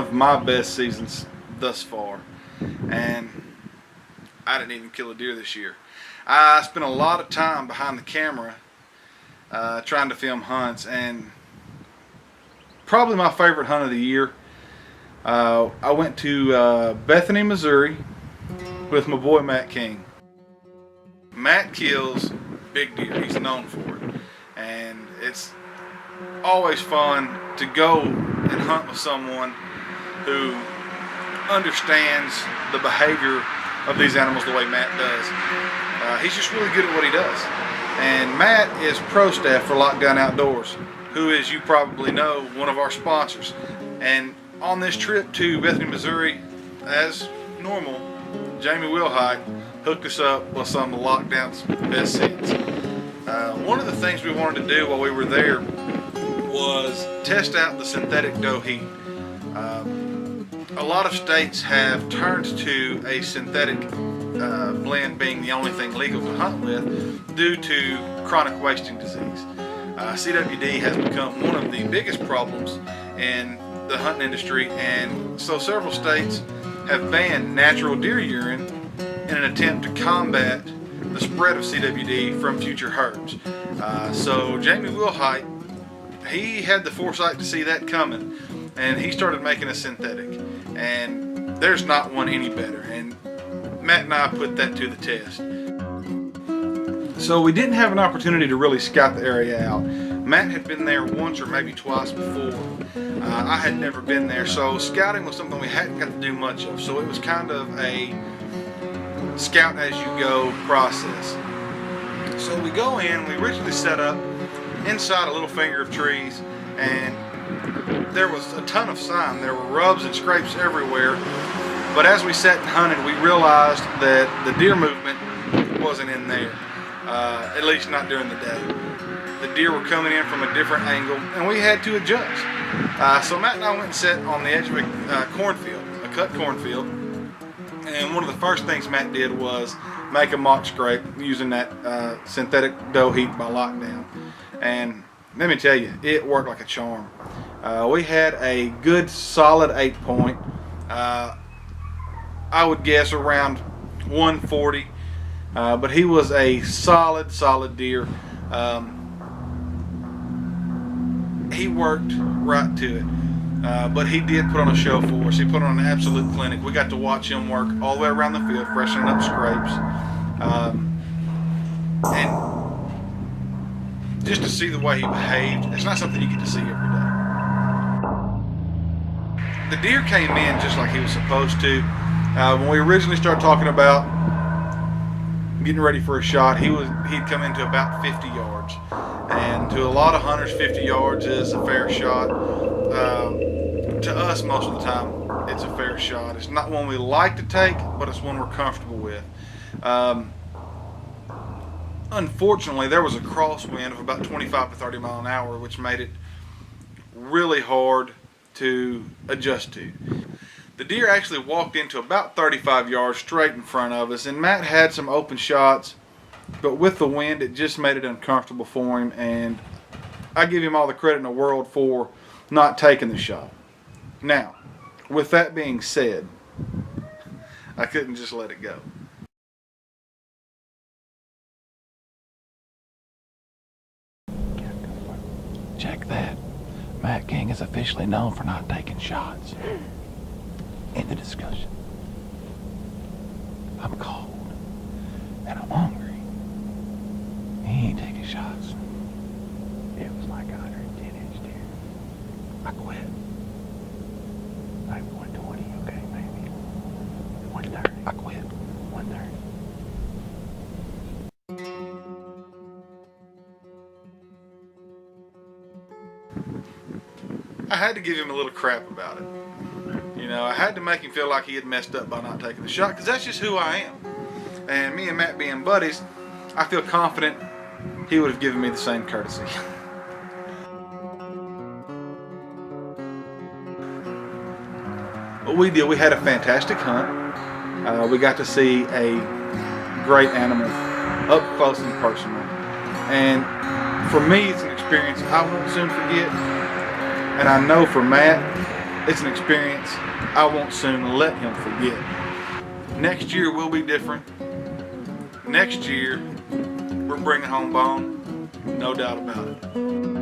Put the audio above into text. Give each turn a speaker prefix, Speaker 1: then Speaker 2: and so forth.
Speaker 1: of my best seasons thus far, and I didn't even kill a deer this year. I spent a lot of time behind the camera trying to film hunts, and probably my favorite hunt of the year, I went to Bethany, Missouri with my boy Matt King. Matt kills big deer. He's known for it, and it's always fun to go and hunt with someone who understands the behavior of these animals the way Matt does. He's just really good at what he does. And Matt is pro staff for Lockdown Outdoors, who, as you probably know, one of our sponsors. And on this trip to Bethany, Missouri, as normal, Jamie Wilhite hooked us up with some of Lockdown's best scents. One of the things we wanted to do while we were there was test out the synthetic doe heat. A lot of states have turned to a synthetic blend being the only thing legal to hunt with due to chronic wasting disease. CWD has become one of the biggest problems in the hunting industry, and so several states have banned natural deer urine in an attempt to combat the spread of CWD from future herds. So Jamie Wilhite, he had the foresight to see that coming, and he started making a synthetic, and there's not one any better, and Matt and I put that to the test. So we didn't have an opportunity to really scout the area out. Matt had been there once or maybe twice before. I had never been there, so scouting was something we hadn't got to do much of, so it was kind of a scout as you go process. So we go in, we originally set up inside a little finger of trees, and there was a ton of sign. There were rubs and scrapes everywhere, but as we sat and hunted, we realized that the deer movement wasn't in there, at least not during the day. The deer were coming in from a different angle, and we had to adjust. So Matt and I went and sat on the edge of a cornfield, a cut cornfield, and one of the first things Matt did was make a mock scrape using that synthetic doe heat by Lockdown. And let me tell you, it worked like a charm. We had a good solid 8-point. I would guess around 140, but he was a solid deer. He worked right to it, but he did put on a show for us. He put on an absolute clinic. We got to watch him work all the way around the field, freshening up scrapes, and just to see the way he behaved, it's not something you get to see every day. The deer came in just like he was supposed to. When we originally started talking about getting ready for a shot, he'd come into about 50 yards. And to a lot of hunters, 50 yards is a fair shot. To us, most of the time, it's a fair shot. It's not one we like to take, but it's one we're comfortable with. Unfortunately, there was a crosswind of about 25 to 30 mile an hour, which made it really hard to adjust to. The deer actually walked into about 35 yards straight in front of us, and Matt had some open shots, but with the wind, it just made it uncomfortable for him, and I give him all the credit in the world for not taking the shot. Now, with that being said, I couldn't just let it go.
Speaker 2: Check that. Matt King is officially known for not taking shots. End the discussion. I'm cold and I'm hungry. He ain't taking shots. It was like 110-inch deer. I quit. Like 120, okay, maybe. 130. I quit. 130.
Speaker 1: I had to give him a little crap about it. You know, I had to make him feel like he had messed up by not taking the shot, because that's just who I am. And me and Matt being buddies, I feel confident he would have given me the same courtesy. But we did. We had a fantastic hunt. We got to see a great animal up close and personal. And for me, it's an experience I won't soon forget. And I know for Matt, It's an experience I won't soon let him forget. Next year will be different. Next year, we're bringing home bone, no doubt about it.